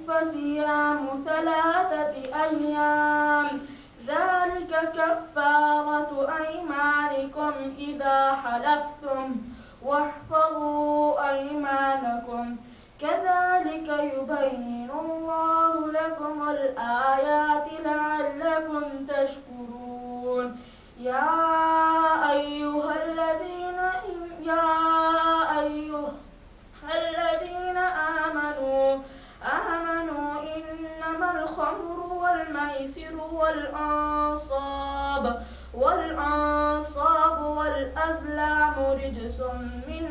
فصيام 3 أيام ذلك كفارة أيمانكم إذا حلفتم واحفظوا أيمانكم كذلك يبين الله لكم الآيات لعلكم تشكرون يا أيها الذين آمنوا إنما الخمر والميسر والأنصاب والأزلام رجس من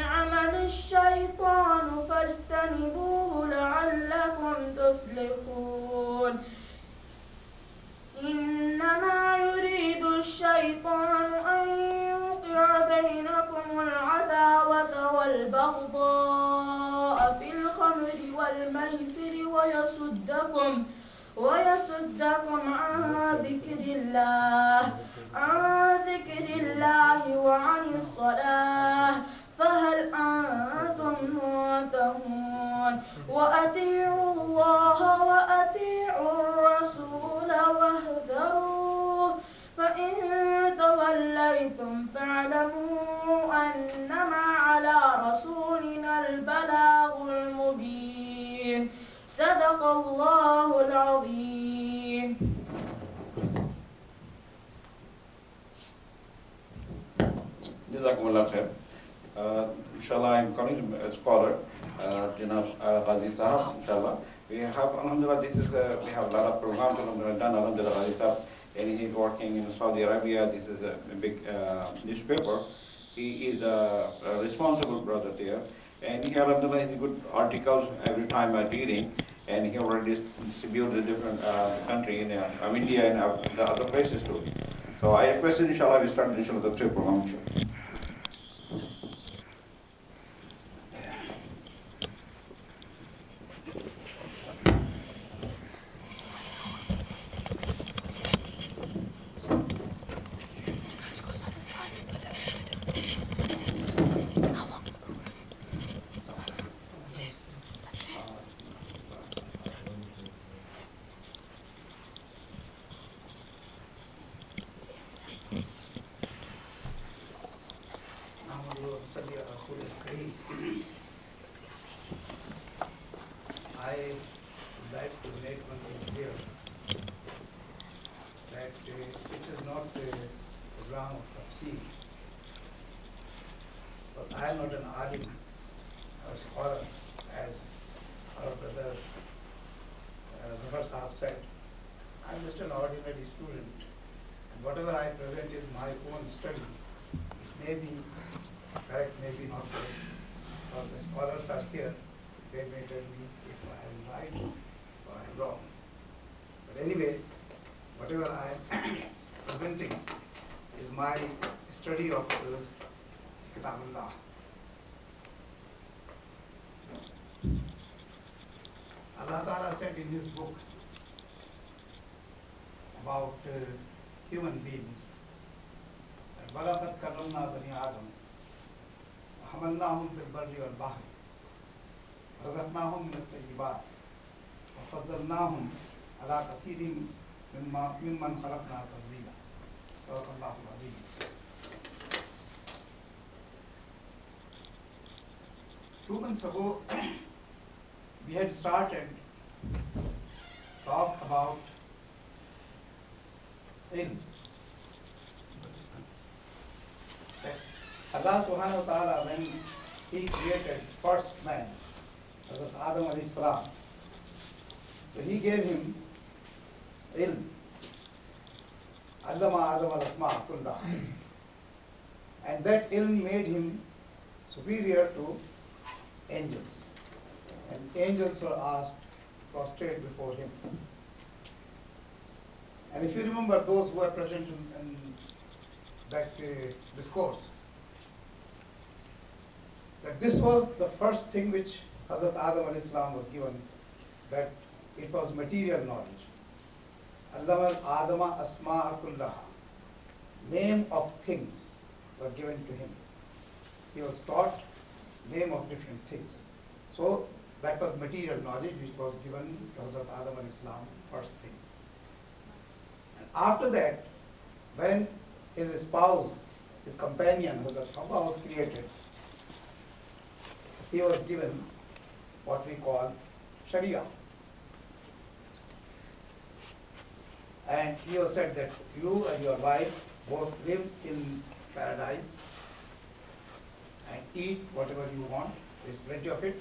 عمل الشيطان فاجتنبوه لعلكم تفلحون إنما يريد الشيطان أن يوقع بينكم العداوة والبغضاء في الخمر والميسر ويصدكم عن ذكر الله وعن الصلاة فهل أنتم منتهون وأطيعوا الله وأطيعوا الرسول واحذروا فإن توليتم فاعلموا أنما على رسولنا البلاغ المبين صدق الله العظيم. Jazakumullah khair. Inshallah, I'm coming to a scholar, Janab Ghazi Sahab, inshallah. We have, alhamdulillah, we have a lot of programs, alhamdulillah, done, alhamdulillah, Ghazi Sahab. And he's working in Saudi Arabia. This is a big newspaper. He is a responsible brother there. And he, alhamdulillah, has good articles every time I'm reading. And he already distributed different country in India and the other places too. So I requested, inshallah, we start, inshallah, the trip program. I would like to make one thing clear, that it is not a program of tafsir. But I am not an alim or scholar, as our brother Zafar Sahab said. I am just an ordinary student, and whatever I present is my own study. It may be correct, maybe not correct, because the scholars are here. They may tell me if I am right or I am wrong. But anyway, whatever I am presenting is my study of Kitabullah. Allah Ta'ala said in His book about human beings, وَلَقَدْ كَرَّمْنَا بَنِي آدَمَ وَحَمَلْنَاهُمْ فِي الْبَرِّ وَالْبَحْرِ رزقناهم من الطيبات وفضلناهم على كثير ممن خلقنا تفضيلا صدق الله العظيم. Two months ago we had started talk about ilm. Allah subhanahu wa ta'ala, when He created first man, Hazrat Adam alayhi salam, so He gave him ilm. Allama Adam al-asma' kullaha. And that ilm made him superior to angels. And angels were asked to prostrate before him. And if you remember, those who were present in that discourse, that this was the first thing which Hazrat Adam alayhi salam was given, that it was material knowledge. Allama Adama asma'a kullaha. Name of things were given to him. He was taught name of different things. So that was material knowledge which was given to Hazrat Adam alayhi salam, first thing. And after that, when his spouse, his companion, Hazrat Hawa was created, he was given what we call Sharia. And he was said that you and your wife both live in paradise and eat whatever you want, there's plenty of it,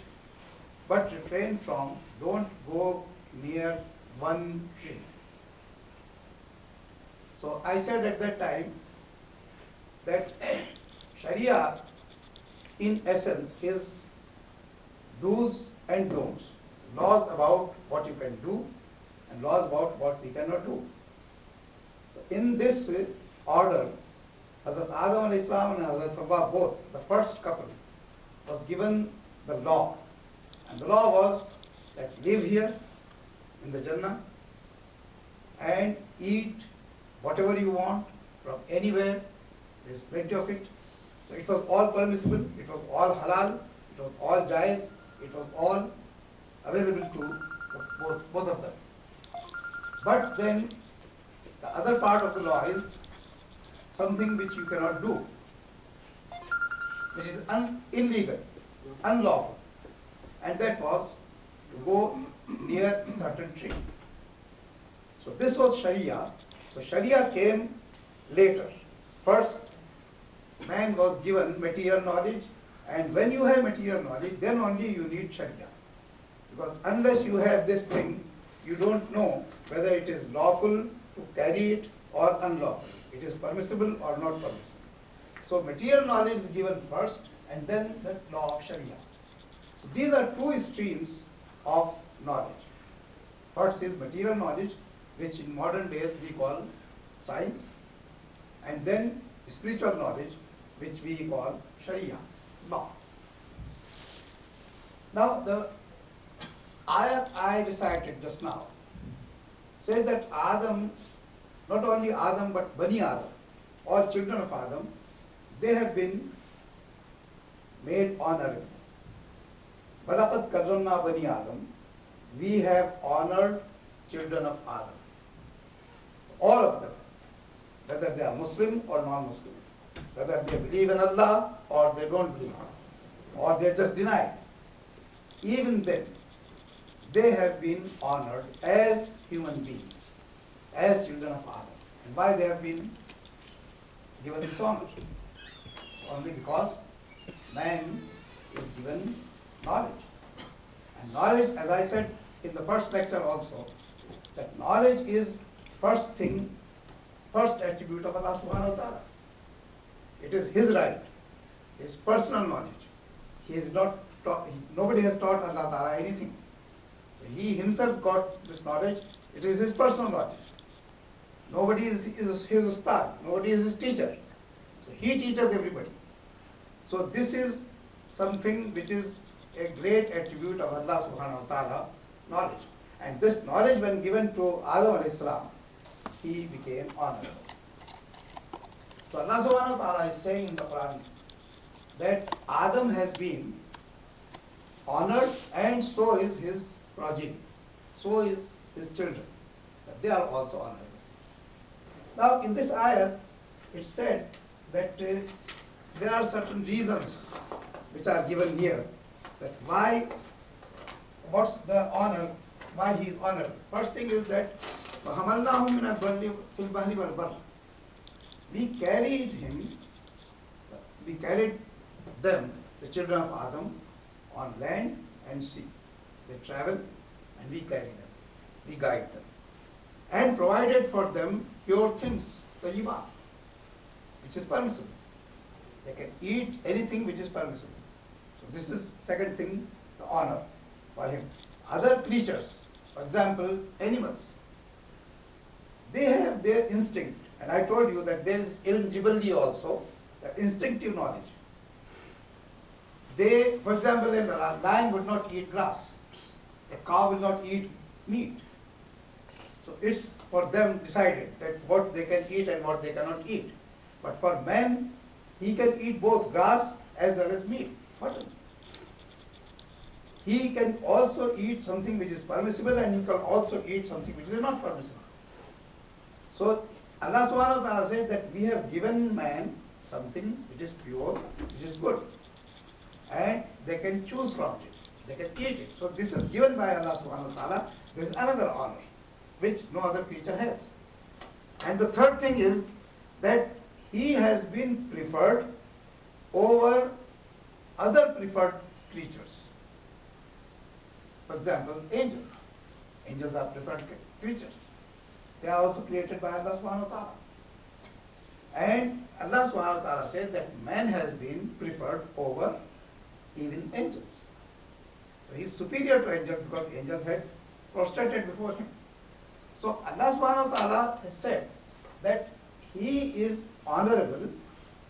but refrain from, don't go near one tree. So I said at that time that Sharia in essence is do's and don'ts, laws about what you can do and laws about what we cannot do. So in this order, Hazrat Adam alayhi salam and Hazrat Hawa both, the first couple, was given the law. And the law was that live here in the Jannah and eat whatever you want from anywhere, there is plenty of it. So it was all permissible, it was all halal, it was all jais, it was all available to both of them. But then the other part of the law is something which you cannot do, which is illegal, unlawful, and that was to go near a certain tree. So this was Sharia. So Sharia came later. First, man was given material knowledge, and when you have material knowledge, then only you need Sharia. Because unless you have this thing, you don't know whether it is lawful to carry it or unlawful. It is permissible or not permissible. So material knowledge is given first, and then the law of Sharia. So these are two streams of knowledge. First is material knowledge, which in modern days we call science, and then spiritual knowledge, which we call Sharia, law. Now the ayat I recited just now says that Adam, not only Adam but Bani Adam, all children of Adam, they have been made honorable. Balaqad karramna Bani Adam, we have honored children of Adam. All of them, whether they are Muslim or non-Muslim, whether they believe in Allah or they don't believe, or they just deny it. Even then, they have been honored as human beings, as children of Adam. And why they have been given this honor? Only because man is given knowledge. And knowledge, as I said in the first lecture also, that knowledge is first thing, first attribute of Allah subhanahu wa ta'ala. It is His right, His personal knowledge. He is not taught, nobody has taught Allah ta'ala anything. He himself got this knowledge, it is his personal knowledge. Nobody is his ustad, nobody is his teacher. So he teaches everybody. So this is something which is a great attribute of Allah subhanahu wa ta'ala, knowledge. And this knowledge when given to Adam alayhi salam, he became honorable. So Allah subhanahu wa ta'ala is saying in the Quran that Adam has been honored, and so is his progeny, so is his children, that they are also honorable. Now in this ayat it said that there are certain reasons which are given here, that why, what's the honor, why he is honored. First thing is that وَحَمَلْنَاهُمْ مِنَ الْبَرِّ فِي الْبَحْرِ وَالْبَرِّ, we carried him, we carried them, the children of Adam, on land and sea. They travel and we carry them, we guide them, and provided for them pure things, tayyibat, which is permissible. They can eat anything which is permissible. So this is second thing, the honor for him. Other creatures, for example animals, they have their instincts, and I told you that there is ilm jibali also, the instinctive knowledge. They, for example, a lion would not eat grass, a cow will not eat meat. So it's for them decided that what they can eat and what they cannot eat. But for man, he can eat both grass as well as meat, mutton. he can also eat something which is permissible, and he can also eat something which is not permissible. So Allah subhanahu wa ta'ala said that we have given man something which is pure, which is good, and they can choose from it, they can eat it. So this is given by Allah subhanahu wa ta'ala. There is another honor which no other creature has. And the third thing is that he has been preferred over other preferred creatures. For example, angels. Angels are preferred creatures. They are also created by Allah subhanahu wa ta'ala. And Allah subhanahu wa ta'ala said that man has been preferred over even angels. So he is superior to angels because angels had prostrated before him. So Allah subhanahu wa ta'ala has said that he is honorable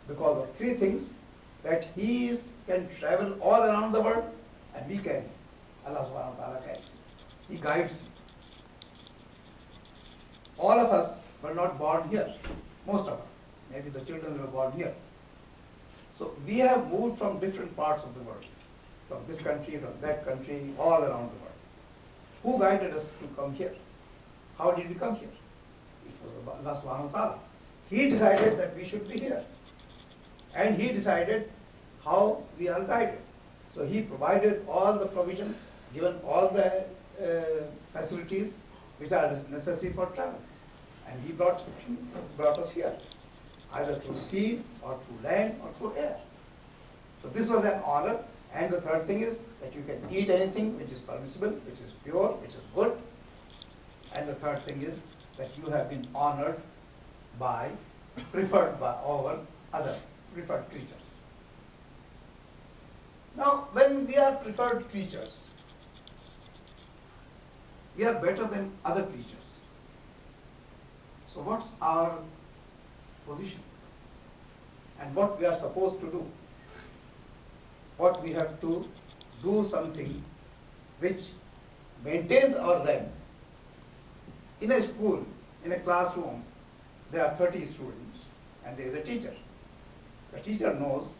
because of three things: that he can travel all around the world, and we can. Allah subhanahu wa ta'ala can. He guides. All of us were not born here. Most of us. Maybe the children were born here. So we have moved from different parts of the world. From this country, from that country, all around the world. Who guided us to come here? How did we come here? It was Allah subhanahu wa ta'ala. He decided that we should be here. And he decided how we are guided. So he provided all the provisions, given all the facilities which are necessary for travel. And he brought us here, either through sea, or through land, or through air. So this was an honor. And the third thing is that you can eat anything which is permissible, which is pure, which is good. And the third thing is that you have been honored by, preferred by over other preferred creatures. Now, when we are preferred creatures, we are better than other creatures. So what's our position? And what we are supposed to do? What we have to do something which maintains our rank. In a school, in a classroom, there are 30 students and there is a teacher. The teacher knows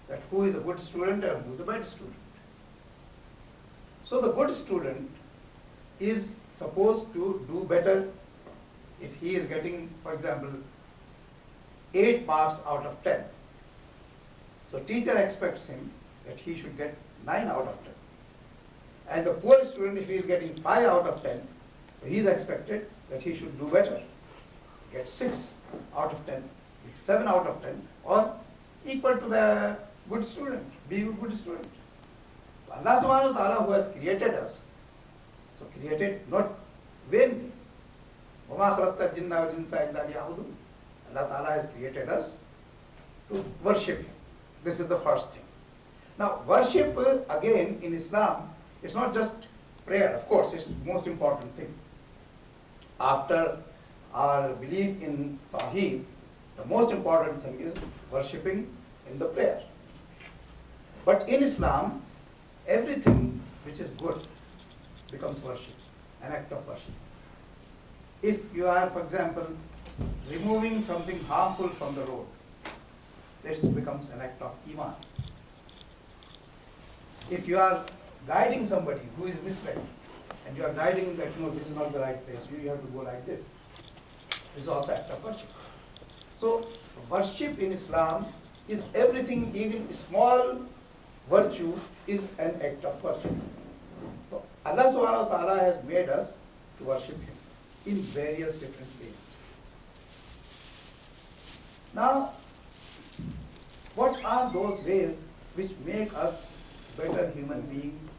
that who is a good student and who is a bad student. So the good student is supposed to do better if he is getting, for example, 8 marks out of 10. So teacher expects him that he should get 9 out of 10. And the poor student, if he is getting 5 out of 10, so he is expected that he should do better, get 6 out of 10, 7 out of 10, or equal to the good student, be a good student. So Allah subhanahu wa ta'ala, who has created us, so created not vainly. وَمَا خَلَقْتَ الْجِنَّ وَالْإِنسَ إِلَّا لِيَعْبُدُونِ. Allah ta'ala has created us to worship Him. This is the first thing. Now, worship again in Islam is not just prayer. Of course, it's the most important thing. After our belief in Tawheed, the most important thing is worshipping in the prayer. But in Islam, everything which is good becomes worship, an act of worship. If you are, for example, removing something harmful from the road, this becomes an act of Iman. If you are guiding somebody who is misled, and you are guiding that, no, this is not the right place, you have to go like this, this is also act of worship. So, worship in Islam is everything, even small virtue is an act of worship. So, Allah subhanahu wa ta'ala has made us to worship Him in various different ways. Now, what are those ways which make us better human beings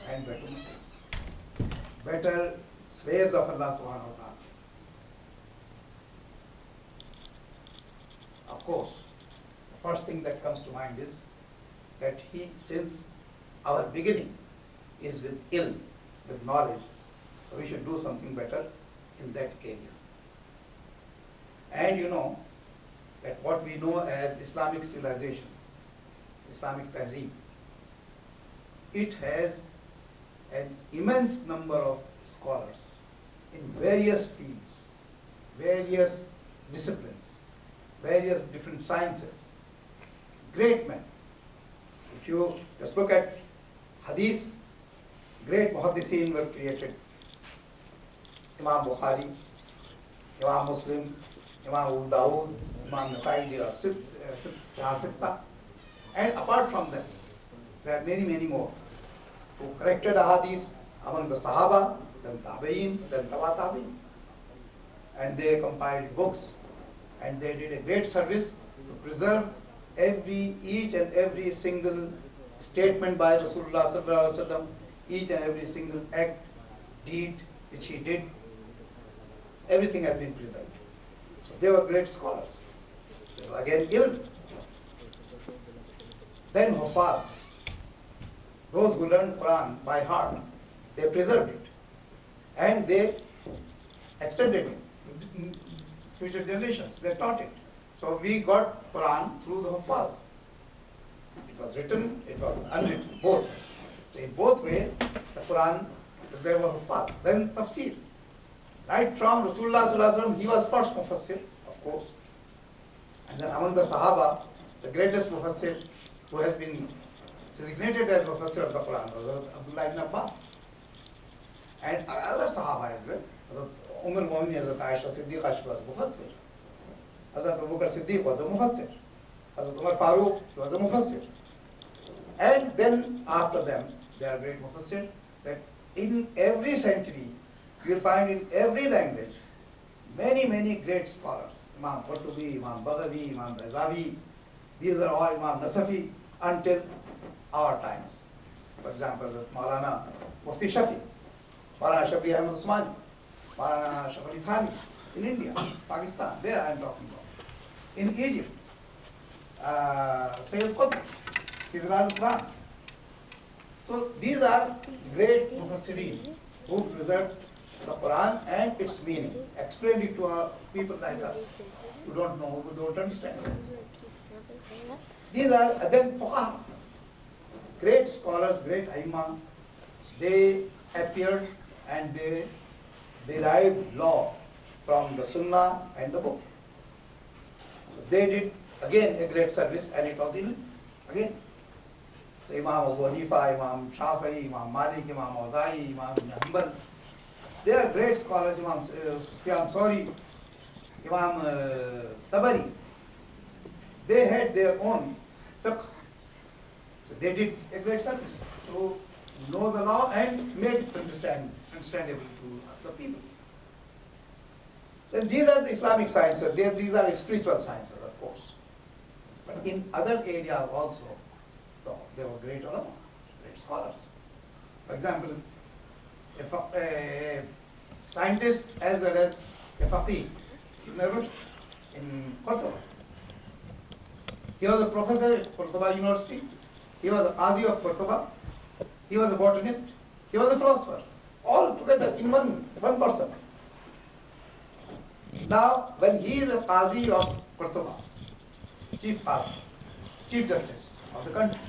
and better Muslims, better slaves of Allah subhanahu wa ta'ala? Of course, the first thing that comes to mind is that since our beginning is with ilm, with knowledge, so we should do something better in that area. And you know that what we know as Islamic civilization, Islamic Tahzeeb, it has an immense number of scholars in various fields, various disciplines, various different sciences, great men. If you just look at Hadith, great muhaddithin were created. Imam Bukhari, Imam Muslim, Imam Abu Dawud, Imam Nasai, there are sitta. And apart from them, there are many, many more who corrected ahadith among the Sahaba, then Tabi'in, then Taba Tabi'in. And they compiled books, and they did a great service to preserve each and every single statement by Rasulullah sallallahu alaihi wasallam, each and every single act, deed which he did. Everything has been preserved. So they were great scholars. They were again ilm. Then Hufaz, those who learned Quran by heart, they preserved it and they extended it in future generations. They taught it. So we got Quran through the Hufaz. It was written, it was unwritten, both. So in both ways, the Quran, there were Hufaz. Then Tafsir. Right from Rasulullah sallallahu alaihi wasallam, he was first Mufassir, of course. And then among the Sahaba, the greatest Mufassir who has been designated as Mufassir of the Quran was Abdullah ibn Abbas. And other Sahaba as well. Al-Mu'minin, Hazrat Aisha Siddiqa, she was Mufassir. Hazrat Abu Bakr Siddiq was a Mufassir. Hazrat Umar Farooq, he was a Mufassir. And then after them, they are great Mufassir, that in every century, you will find in every language many, many great scholars. Imam Qurtubi, Imam Baghawi, Imam Bazawi, these are all Imam Nasafi until our times. For example, Maulana Mufti Shafi, Maulana Shafi Ahmad Usmani, Maulana Shafi Thani in India, Pakistan, there I am talking about. In Egypt, Sayyid Qutb, Hizr al-Quran. So these are great Mufassirin who preserved the Quran and its meaning, explained it to people like us who don't know, who don't understand. These are then Fuqaha, great scholars, great Aimma. They appeared and they derived law from the Sunnah and the book. So they did again a great service, and it was in again. So Imam Abu Hanifa, Imam Shafi'i, Imam Malik, Imam Awza'i, Imam Hanbal, they are great scholars. Imam Sufyan Sauri, Imam Tabari. They had their own fiqh. So they did a great service to know the law and make it understandable to the people. Then these are the Islamic sciences. These are spiritual sciences, of course. But in other areas also, they were great ulama, great scholars. For example, a scientist as well as a faqih, Ibn Rushd in Cordoba. He was a professor at Cordoba University. He was a qazi of Cordoba. He was a botanist. He was a philosopher. All together in one person. Now, when he is a qazi of Cordoba, chief qazi, chief justice of the country,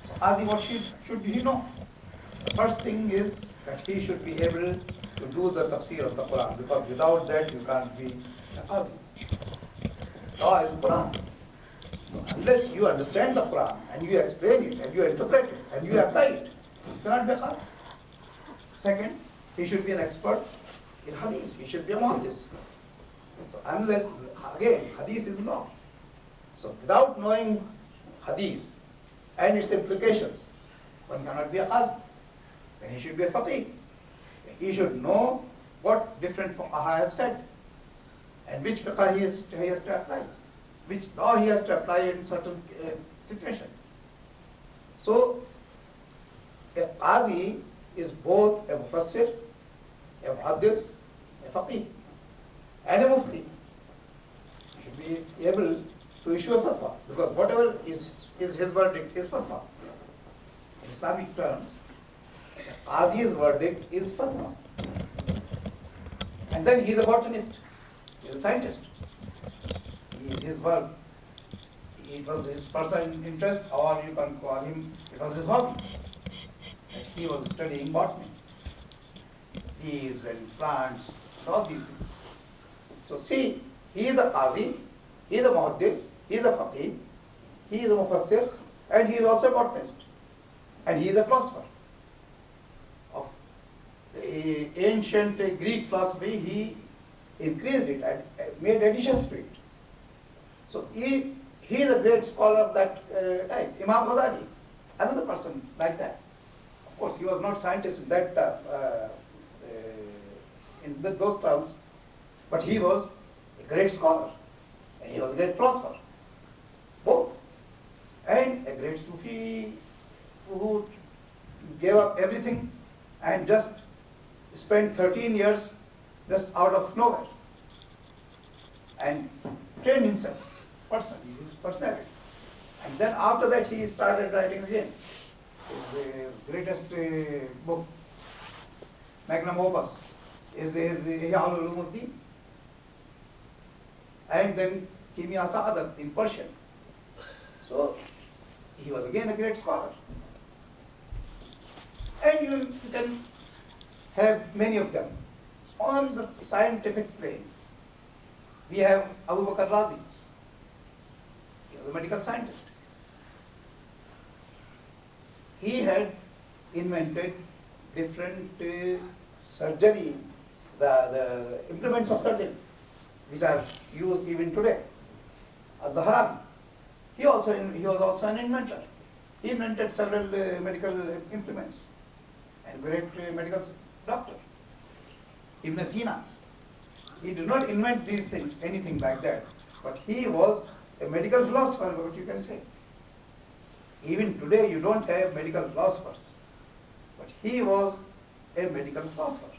so qazi, what should he know? The first thing is that he should be able to do the tafsir of the Quran, because without that you can't be a qazi. Law is Quran. So unless you understand the Quran and you explain it and you interpret it and you apply it, you cannot be a qazi. Second, he should be an expert in hadith. He should be a muhaddis. So unless, again, hadith is law. So without knowing hadith and its implications, one cannot be a qazi. Then he should be a faqih. He should know what different fuqaha have said and which fiqh he has to apply, which law he has to apply in certain situation. So a qazi is both a mufassir, a muhaddis, a faqih, and a mufti. He should be able to issue a fatwa, because whatever is his verdict is fatwa. In Islamic terms, qazi's verdict is fatwa. And then he is a botanist, he is a scientist. His work, it was his personal interest, or you can call him, it was his hobby. He was studying botany, leaves and plants, all these things. So see, he is a qazi, he is a muhaddis, he is a faqih, he is a mufassir, and he is also a botanist, and he is a philosopher. ancient Greek philosophy, he increased it and made additions to it. So he is a great scholar of that type. Imam Ghazali, another person like that. Of course, he was not scientist in that in those terms, but he was a great scholar and he was a great philosopher, both, and a great Sufi who gave up everything and just spent 13 years just out of nowhere and trained himself personally, his personality. And then after that he started writing again. His greatest book, magnum opus, is Ihya Ulumuddin. And then Kimya Sa'adat in Persian. So he was again a great scholar. And you can have many of them. On the scientific plane, we have Abu Bakr Razi. He was a medical scientist. He had invented different surgery, the implements of surgery, which are used even today, as the Harami. He was also an inventor. He invented several medical implements and great medical doctor. Ibn Sina, he did not invent these things, anything like that, but he was a medical philosopher, what you can say. Even today you don't have medical philosophers, but he was a medical philosopher.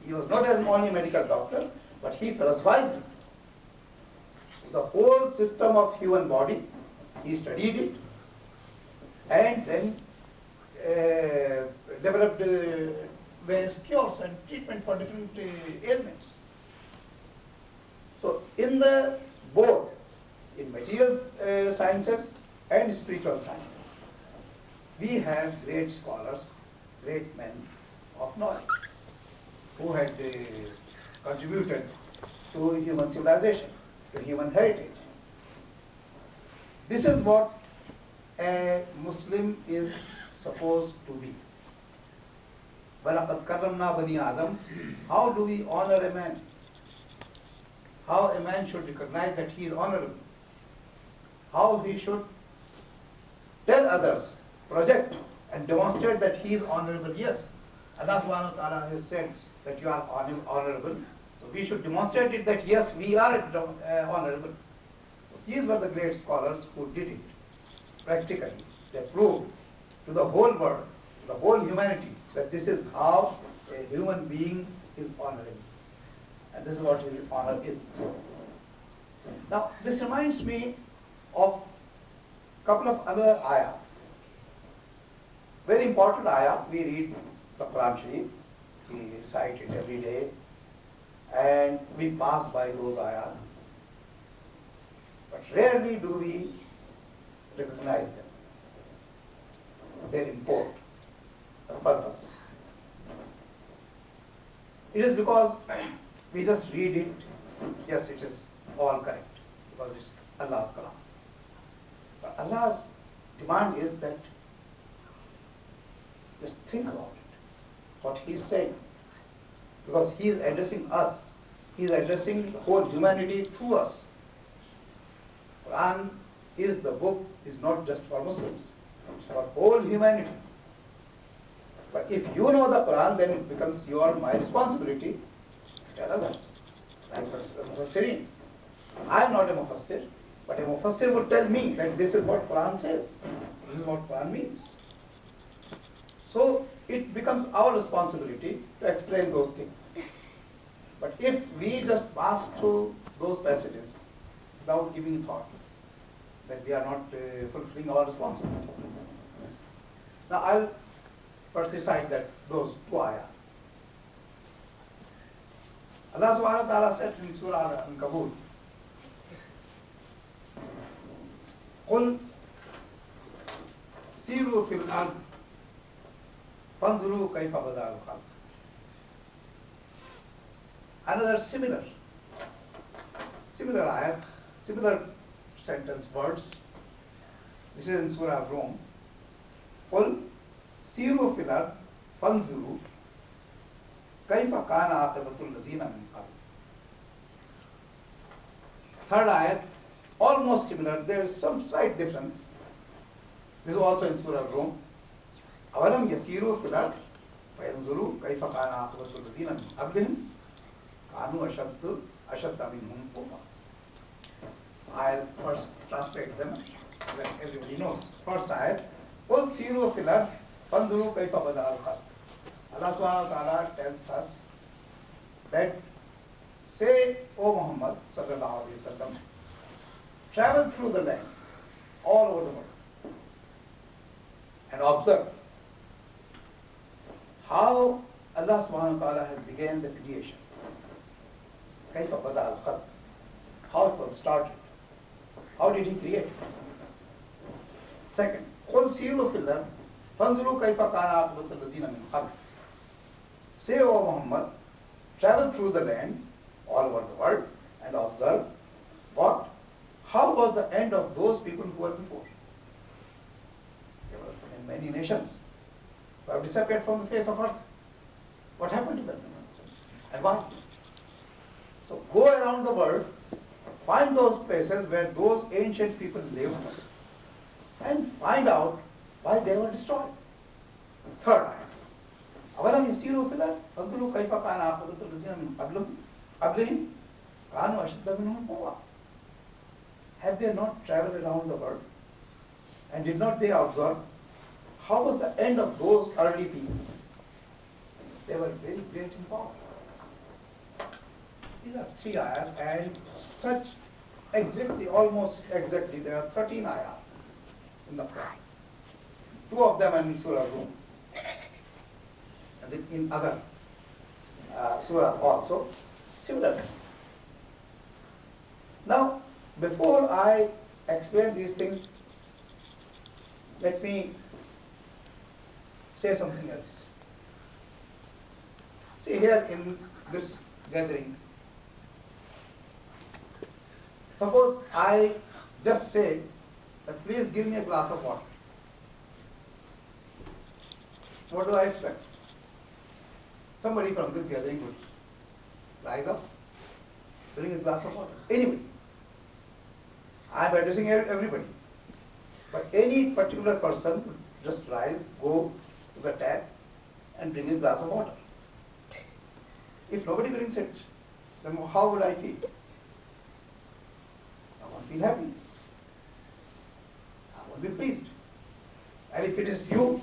He was not only a medical doctor, but he philosophized it. The whole system of human body, he studied it and then developed various cures and treatment for different ailments. So in the both in material sciences and spiritual sciences, we have great scholars, great men of knowledge who had contributed to human civilization, to human heritage. This is what a Muslim is supposed to be. وَلَقَدْ كَرَّمْنَا بَنِي آدَمَ. How do we honor a man? How a man should recognize that he is honorable? How he should tell others, project and demonstrate that he is honorable? Yes, Allah subhanahu wa ta'ala has said that you are honorable. So we should demonstrate it that yes, we are honorable. So these were the great scholars who did it practically. They proved to the whole world, to the whole humanity, that this is how a human being is honorable. And this is what his honor is. Now, this reminds me of a couple of other ayah. Very important ayah. We read the Quran Sharif, we recite it every day, and we pass by those ayah. But rarely do we recognize them, their import, the purpose. It is because we just read it, yes, it is all correct, because it's Allah's Quran. But Allah's demand is that just think about it, what He is saying, because He is addressing us, He is addressing the whole humanity through us. Quran is the book, is not just for Muslims, it's for whole humanity. But if you know the Quran, then it becomes my responsibility to tell others. Like Mufassirin. I am not a Mufassir, but a Mufassir would tell me that this is what Quran says, this is what Quran means. So it becomes our responsibility to explain those things. But if we just pass through those passages without giving thought, then we are not fulfilling our responsibility. Now I'll first recite those two ayah. Allah subhanahu wa ta'ala said in Surah Al-Ankabut, قُلْ سِيرُوا فِي الْأَرْضِ فَانْظُرُوا كَيْفَ بَدَأَ الْخَلْقَ. Another similar ayat, similar sentence words. This is in Surah Rum. قُلْ سِيرُوا فِي الْأَرْضِ فَانْظُرُوا كيف كان عاقبة الذين من قبل. Third ayat, almost similar. There is some slight difference. This is also in Surah Rum. أولم يسيروا في الأرض فينظروا كيف كان عاقبة الذين من قبلهم كانوا أشد منهم قوة. I'll first translate them that everybody knows. First ayat, قل سيروا في الأرض فانظروا كيف بدأ الخلق. Allah subhanahu wa ta'ala tells us that, say, O Muhammad sallallahu alayhi wa sallam, travel through the land, all over the world, and observe how Allah subhanahu wa ta'ala has began the creation. كيف بدأ الخلق, how it was started, how did he create. Second, قل سيروا في الأرض فانظروا كيف كان عاقبة الذين من قبل. Say, O Muhammad, travel through the land, all over the world, and observe how was the end of those people who were before. There were many nations who have disappeared from the face of earth. What happened to them? And why? So go around the world, find those places where those ancient people lived, and find out why they were destroyed. Third ayah. أولم يسيروا في الأرض فانظروا كيف كان عاقبة الذين من قبلهم كانوا أشد منهم قوة. Have they not traveled around the world, and did not they observe how was the end of those early people? They were very great in power. These are 3 ayahs, and such exactly, almost exactly, there are 13 ayahs in the Quran. 2 of them are in Surah Rum, and in other surah also, similar things. Now, before I explain these things, let me say something else. See, here in this gathering, suppose I just say that please give me a glass of water. What do I expect? Somebody from this gathering would rise up, bring a glass of water. Anyway, I am addressing everybody. But any particular person would just rise, go to the tap, and bring a glass of water. If nobody brings it, then how would I feel? I won't feel happy. I won't be pleased. And if it is you,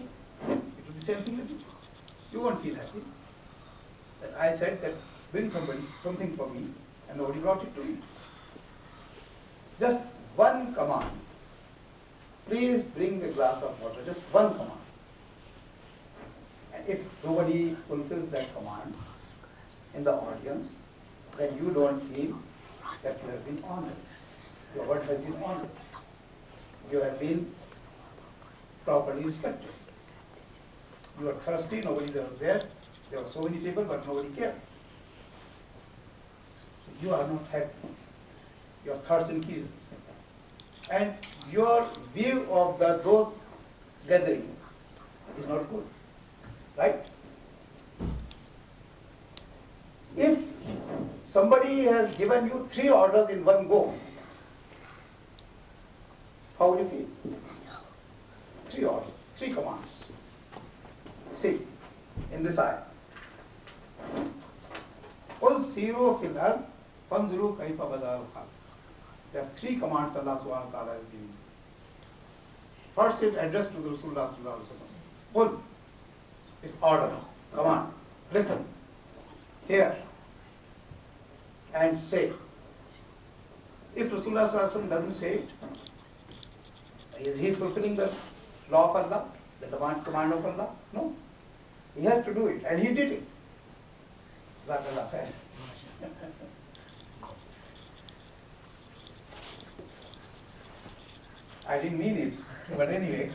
it will be the same thing with you. You won't feel happy. That I said that bring something for me, and nobody brought it to me. Just one command. Please bring a glass of water. Just one command. And if nobody fulfills that command in the audience, then you don't feel that you have been honored. Your word has been honored. You have been properly respected. You are thirsty, nobody was there. There were so many people, but nobody cared. So you are not happy. Your thirst increases. And your view of those gatherings is not good. Right? If somebody has given you 3 orders in one go, how would you feel? 3 orders, 3 commands. See, in this ayah, قُلْ سِيرُوا فِي الْأَرْضِ فَانْظُرُوا كَيْفَ بَدَأَ الْخَلْقَ. There are 3 commands Allah subhanahu wa ta'ala is giving. First is addressed to the Rasulullah sallallahu alaihi wasallam. Qul is order, command. Listen, hear, and say. If Rasulullah sallallahu alaihi wasallam doesn't say it, is he fulfilling the law of Allah, the command of Allah? No. He has to do it, and he did it. Jazakallah khair. I didn't mean it, but anyway.